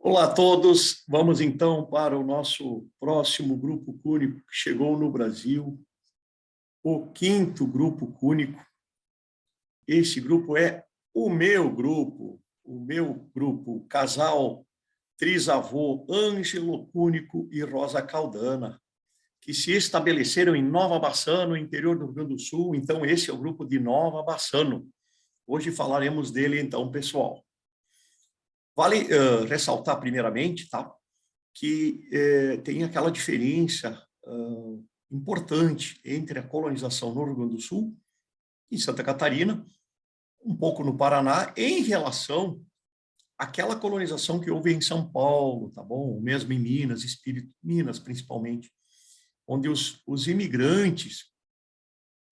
Olá a todos, vamos então para o nosso próximo grupo cúnico que chegou no Brasil, o quinto grupo cúnico. Este grupo é o meu grupo, casal trisavô Ângelo Cúnico e Rosa Caldana, que se estabeleceram em Nova Bassano, no interior do Rio Grande do Sul. Então esse é o grupo de Nova Bassano. Hoje falaremos dele então, pessoal. Vale ressaltar primeiramente, tá, que tem aquela diferença importante entre a colonização no Rio Grande do Sul e Santa Catarina, um pouco no Paraná, em relação àquela colonização que houve em São Paulo, tá bom? Mesmo em Minas, Minas principalmente, onde os imigrantes,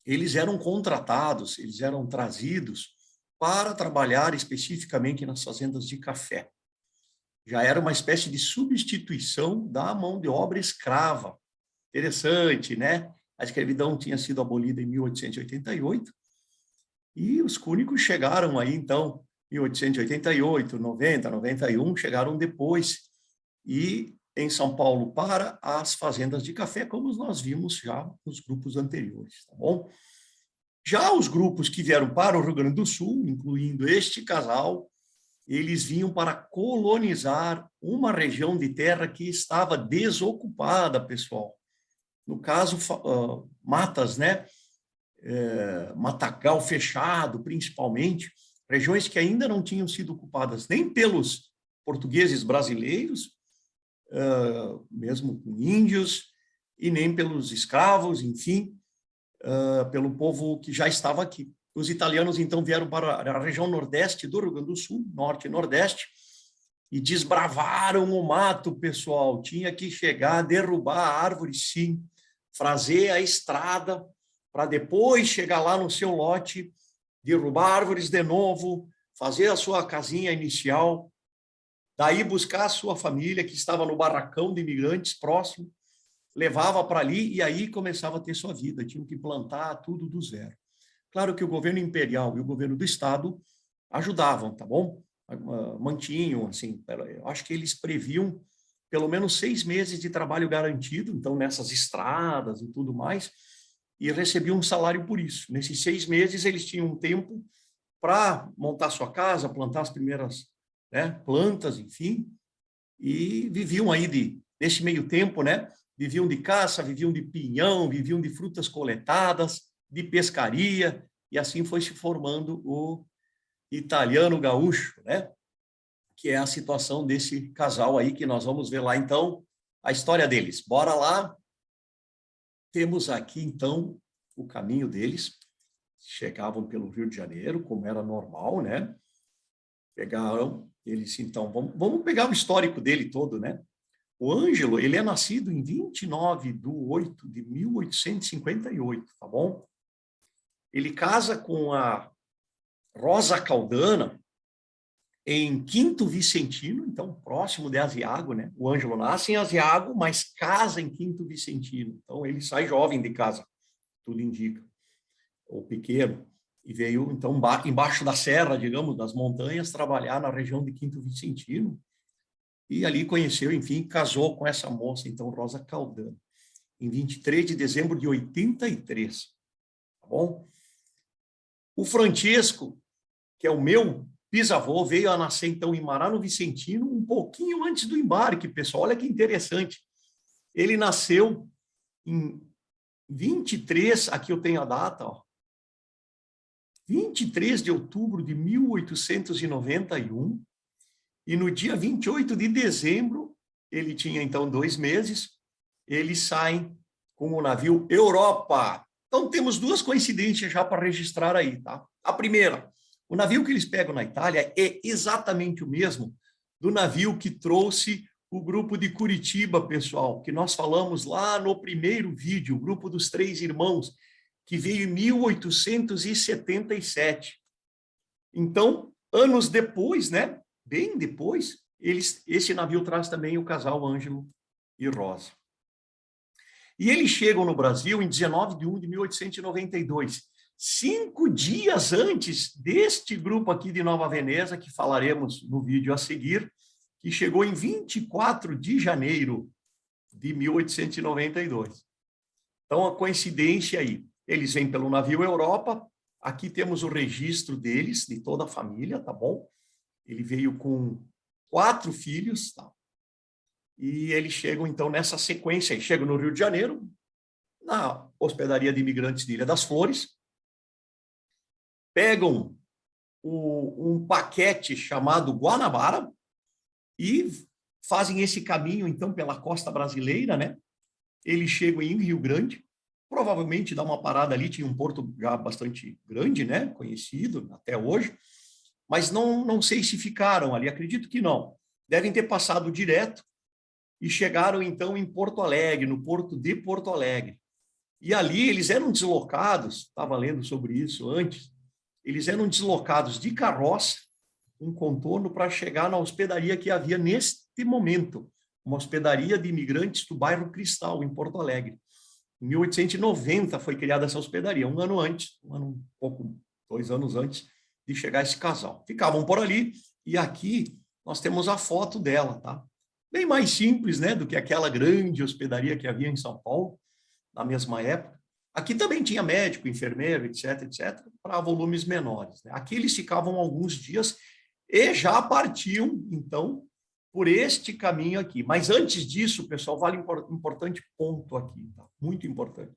eles eram contratados, eles eram trazidos para trabalhar especificamente nas fazendas de café. Já era uma espécie de substituição da mão de obra escrava. Interessante, né? A escravidão tinha sido abolida em 1888 e os cúnicos chegaram aí, então, 1888, 90, 91, chegaram depois e em São Paulo para as fazendas de café, como nós vimos já nos grupos anteriores, tá bom? Já os grupos que vieram para o Rio Grande do Sul, incluindo este casal, eles vinham para colonizar uma região de terra que estava desocupada, pessoal. No caso, matas, né? Matagal fechado, principalmente, regiões que ainda não tinham sido ocupadas nem pelos portugueses brasileiros, mesmo com índios, e nem pelos escravos, enfim, pelo povo que já estava aqui. Os italianos, então, vieram para a região nordeste do Rio Grande do Sul, norte e nordeste, e desbravaram o mato, pessoal. Tinha que chegar, derrubar a árvore, sim, fazer a estrada, para depois chegar lá no seu lote, derrubar árvores de novo, fazer a sua casinha inicial, daí buscar a sua família, que estava no barracão de imigrantes próximo, levava para ali e aí começava a ter sua vida. Tinham que plantar tudo do zero. Claro que o governo imperial e o governo do estado ajudavam, tá bom? Mantinham, assim, eu acho que eles previam pelo menos 6 meses de trabalho garantido, então, nessas estradas e tudo mais, e recebiam um salário por isso. Nesses 6 meses, eles tinham um tempo para montar sua casa, plantar as primeiras, né, plantas, enfim, e viviam aí nesse meio tempo, né? Viviam de caça, viviam de pinhão, viviam de frutas coletadas, de pescaria, e assim foi se formando o italiano gaúcho, né? Que é a situação desse casal aí, que nós vamos ver lá, então, a história deles. Bora lá. Temos aqui, então, o caminho deles. Chegavam pelo Rio de Janeiro, como era normal, né? Pegaram eles, então, vamos pegar o histórico dele todo, né? O Ângelo, ele é nascido em 29/8/1858, tá bom? Ele casa com a Rosa Caldana em Quinto Vicentino, então próximo de Asiago, né? O Ângelo nasce em Asiago, mas casa em Quinto Vicentino. Então ele sai jovem de casa, tudo indica, ou pequeno, e veio então embaixo da serra, digamos, das montanhas, trabalhar na região de Quinto Vicentino. E ali conheceu, enfim, casou com essa moça, então, Rosa Caldana, em 23 de dezembro de 83, tá bom? O Francesco, que é o meu bisavô, veio a nascer, então, em Mará, no Vicentino, um pouquinho antes do embarque, pessoal. Olha que interessante. Ele nasceu em 23, aqui eu tenho a data, ó, 23 de outubro de 1891, e no dia 28 de dezembro, ele tinha, então, 2 meses, eles saem com o navio Europa. Então, temos 2 coincidências já para registrar aí, tá? A primeira, o navio que eles pegam na Itália é exatamente o mesmo do navio que trouxe o grupo de Curitiba, pessoal, que nós falamos lá no primeiro vídeo, o grupo dos 3 irmãos, que veio em 1877. Então, anos depois, né? Bem depois, esse navio traz também o casal Ângelo e Rosa. E eles chegam no Brasil em 19/1/1892, 5 dias antes deste grupo aqui de Nova Veneza, que falaremos no vídeo a seguir, que chegou em 24 de janeiro de 1892. Então, a coincidência aí, eles vêm pelo navio Europa, aqui temos o registro deles, de toda a família, tá bom? Ele veio com 4 filhos, tá? E eles chegam, então, nessa sequência aí. Chegam no Rio de Janeiro, na hospedaria de imigrantes de Ilha das Flores, pegam um paquete chamado Guanabara e fazem esse caminho, então, pela costa brasileira, né? Eles chegam em Rio Grande, provavelmente dá uma parada ali, tinha um porto já bastante grande, né? Conhecido até hoje, mas não sei se ficaram ali, acredito que não. Devem ter passado direto e chegaram, então, em Porto Alegre, no porto de Porto Alegre. E ali eles eram deslocados, estava lendo sobre isso antes, eles eram deslocados de carroça, um contorno, para chegar na hospedaria que havia neste momento, uma hospedaria de imigrantes do bairro Cristal, em Porto Alegre. Em 1890 foi criada essa hospedaria, um ano antes, 2 anos antes de chegar esse casal. Ficavam por ali, e aqui nós temos a foto dela, tá? Bem mais simples, né, do que aquela grande hospedaria que havia em São Paulo, na mesma época. Aqui também tinha médico, enfermeiro, etc., etc., para volumes menores, né? Aqui eles ficavam alguns dias e já partiam, então, por este caminho aqui. Mas antes disso, pessoal, vale um importante ponto aqui, tá? Muito importante,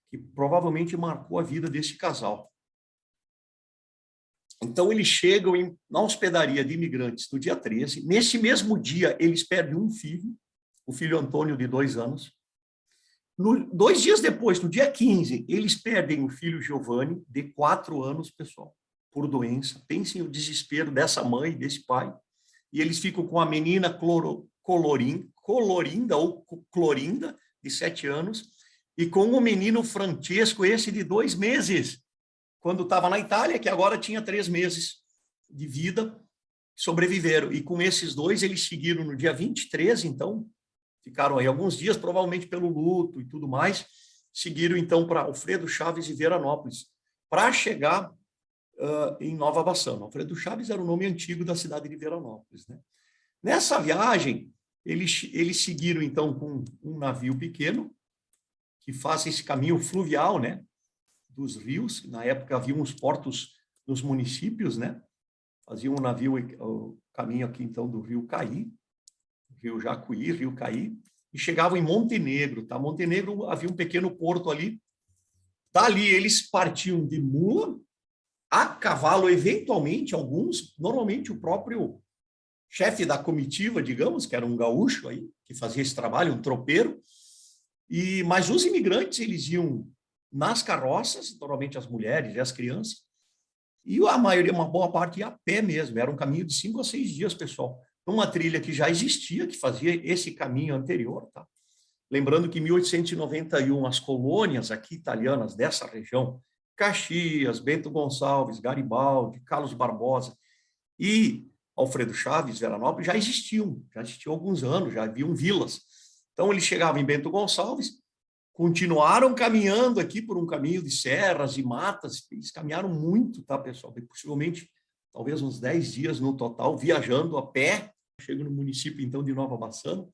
que provavelmente marcou a vida desse casal. Então, eles chegam na hospedaria de imigrantes no dia 13. Nesse mesmo dia, eles perdem um filho, o filho Antônio, de 2 anos. 2 dias depois, no dia 15, eles perdem o filho Giovanni, de 4 anos, pessoal, por doença. Pensem o desespero dessa mãe, desse pai. E eles ficam com a menina Colorinda, ou Clorinda, de 7 anos, e com o menino Francesco, esse de 2 meses, quando estava na Itália, que agora tinha 3 meses de vida, sobreviveram. E com esses 2, eles seguiram no dia 23, então, ficaram aí alguns dias, provavelmente pelo luto e tudo mais, seguiram, então, para Alfredo Chaves e Veranópolis, para chegar em Nova Bassano. Alfredo Chaves era o nome antigo da cidade de Veranópolis, né? Nessa viagem, eles seguiram, então, com um navio pequeno, que faz esse caminho fluvial, né, dos rios. Na época, havia uns portos nos municípios, né? Faziam um navio, o caminho aqui, então, do rio Caí, Rio Jacuí, Rio Caí, e chegavam em Montenegro, tá? Montenegro havia um pequeno porto ali. Dali eles partiam de mula, a cavalo, eventualmente, alguns, normalmente o próprio chefe da comitiva, digamos, que era um gaúcho aí, que fazia esse trabalho, um tropeiro, mas os imigrantes, eles iam nas carroças, normalmente as mulheres e as crianças, e a maioria, uma boa parte, ia a pé mesmo. Era um caminho de 5 a 6 dias, pessoal. Uma trilha que já existia, que fazia esse caminho anterior, tá? Lembrando que em 1891, as colônias aqui italianas dessa região, Caxias, Bento Gonçalves, Garibaldi, Carlos Barbosa e Alfredo Chaves, Veranópolis, já existiam há alguns anos, já haviam vilas. Então, eles chegavam em Bento Gonçalves, continuaram caminhando aqui por um caminho de serras e matas, eles caminharam muito, tá, pessoal? Possivelmente, talvez uns 10 dias no total, viajando a pé. Chego no município, então, de Nova Bassano,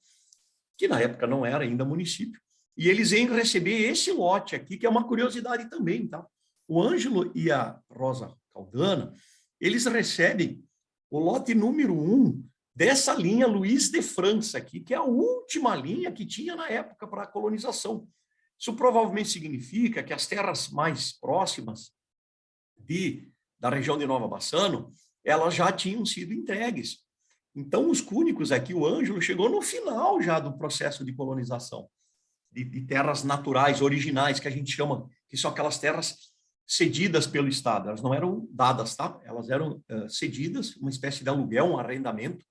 que na época não era ainda município, e eles vêm receber esse lote aqui, que é uma curiosidade também, tá? O Ângelo e a Rosa Caldana, eles recebem o lote número 1 dessa linha Luiz de França aqui, que é a última linha que tinha na época para a colonização. Isso provavelmente significa que as terras mais próximas da região de Nova Bassano, elas já tinham sido entregues. Então, os cúnicos aqui, o Ângelo chegou no final já do processo de colonização, de terras naturais, originais, que a gente chama, que são aquelas terras cedidas pelo Estado. Elas não eram dadas, tá? Elas eram cedidas, uma espécie de aluguel, um arrendamento,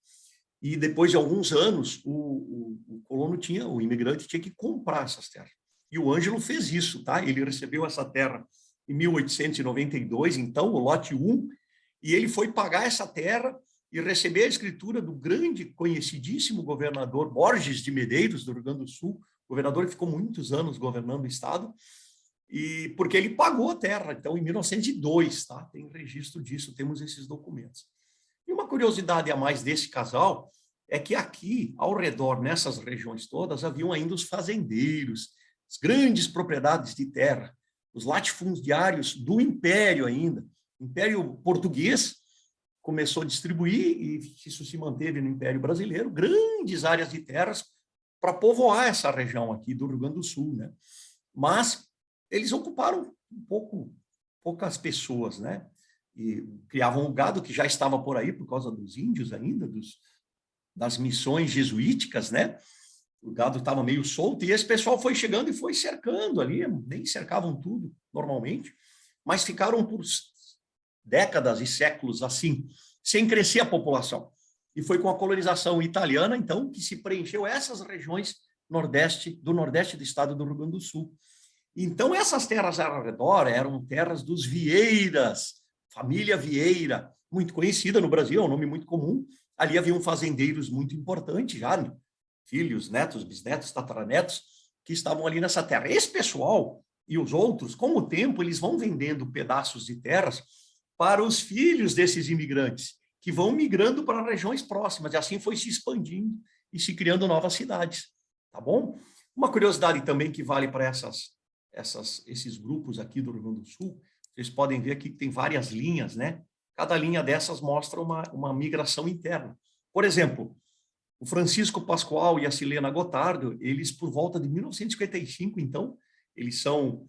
e depois de alguns anos, o colono tinha, o imigrante tinha que comprar essas terras. E o Ângelo fez isso, tá? Ele recebeu essa terra em 1892, então, o lote 1, e ele foi pagar essa terra e receber a escritura do grande, conhecidíssimo governador Borges de Medeiros, do Rio Grande do Sul, governador que ficou muitos anos governando o estado, e porque ele pagou a terra, então, em 1902, tá? Tem registro disso, temos esses documentos. E uma curiosidade a mais desse casal é que aqui, ao redor, nessas regiões todas, haviam ainda os fazendeiros, as grandes propriedades de terra, os latifundiários do Império ainda. O Império Português começou a distribuir, e isso se manteve no Império Brasileiro, grandes áreas de terras para povoar essa região aqui do Rio Grande do Sul, né? Mas eles ocuparam poucas pessoas, né? E criavam o gado que já estava por aí por causa dos índios ainda, das missões jesuíticas, né? O gado estava meio solto e esse pessoal foi chegando e foi cercando ali, nem cercavam tudo normalmente, mas ficaram por décadas e séculos assim, sem crescer a população. E foi com a colonização italiana, então, que se preencheu essas regiões do nordeste do estado do Rio Grande do Sul. Então, essas terras ao redor eram terras dos Vieiras, família Vieira, muito conhecida no Brasil, é um nome muito comum. Ali haviam fazendeiros muito importantes já, né? Filhos, netos, bisnetos, tataranetos, que estavam ali nessa terra. Esse pessoal e os outros, com o tempo, eles vão vendendo pedaços de terras para os filhos desses imigrantes, que vão migrando para regiões próximas, e assim foi se expandindo e se criando novas cidades, tá bom? Uma curiosidade também que vale para esses grupos aqui do Rio Grande do Sul, vocês podem ver aqui que tem várias linhas, né? Cada linha dessas mostra uma migração interna. Por exemplo, o Francisco Pascoal e a Silena Gotardo, eles por volta de 1955, então, eles são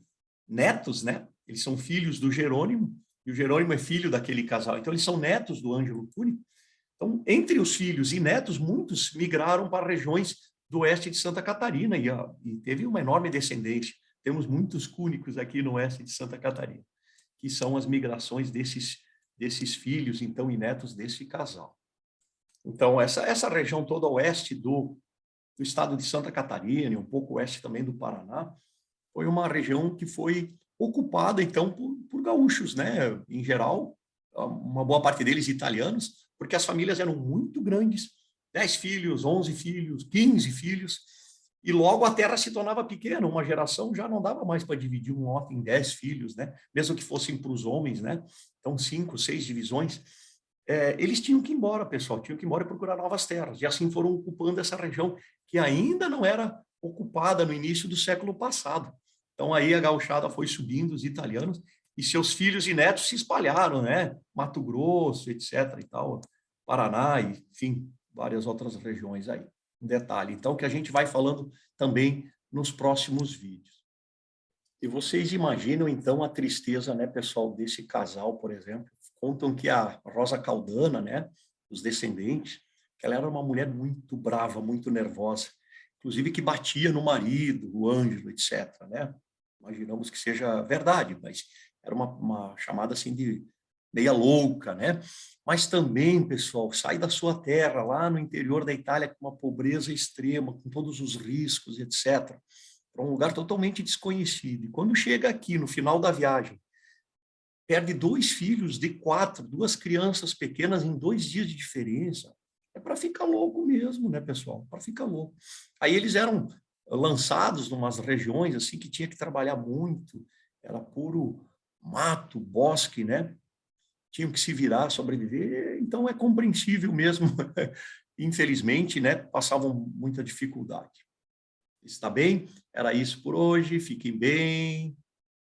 netos, né? Eles são filhos do Jerônimo, e o Jerônimo é filho daquele casal. Então, eles são netos do Ângelo Cúnico. Então, entre os filhos e netos, muitos migraram para regiões do oeste de Santa Catarina e teve uma enorme descendência. Temos muitos cúnicos aqui no oeste de Santa Catarina, que são as migrações desses filhos, então, e netos desse casal. Então, essa região toda oeste do estado de Santa Catarina, e um pouco oeste também do Paraná, foi uma região que foi ocupada, então, por gaúchos, né? Em geral, uma boa parte deles italianos, porque as famílias eram muito grandes, 10 filhos, 11 filhos, 15 filhos, e logo a terra se tornava pequena, uma geração já não dava mais para dividir um lote em 10 filhos, né? Mesmo que fossem para os homens, né? Então, 5, 6 divisões. Eles tinham que ir embora, pessoal, tinham que ir embora e procurar novas terras, e assim foram ocupando essa região, que ainda não era ocupada no início do século passado. Então, aí a gauchada foi subindo, os italianos, e seus filhos e netos se espalharam, né? Mato Grosso, etc. e tal, Paraná, e, enfim, várias outras regiões aí. Um detalhe, então, que a gente vai falando também nos próximos vídeos. E vocês imaginam, então, a tristeza, né, pessoal, desse casal, por exemplo. Contam que a Rosa Caldana, né, os descendentes, que ela era uma mulher muito brava, muito nervosa, inclusive que batia no marido, o Ângelo, etc., né? Imaginamos que seja verdade, mas era uma chamada assim de meia louca, né? Mas também, pessoal, sai da sua terra, lá no interior da Itália, com uma pobreza extrema, com todos os riscos, etc., para um lugar totalmente desconhecido. E quando chega aqui, no final da viagem, perde 2 filhos de 4, 2 crianças pequenas em 2 dias de diferença. É para ficar louco mesmo, né, pessoal? Para ficar louco. Aí eles eram lançados em umas regiões assim que tinha que trabalhar muito, era puro mato, bosque, né? Tinham que se virar, sobreviver, então é compreensível mesmo. Infelizmente, né, passavam muita dificuldade. Está bem? Era isso por hoje, fiquem bem.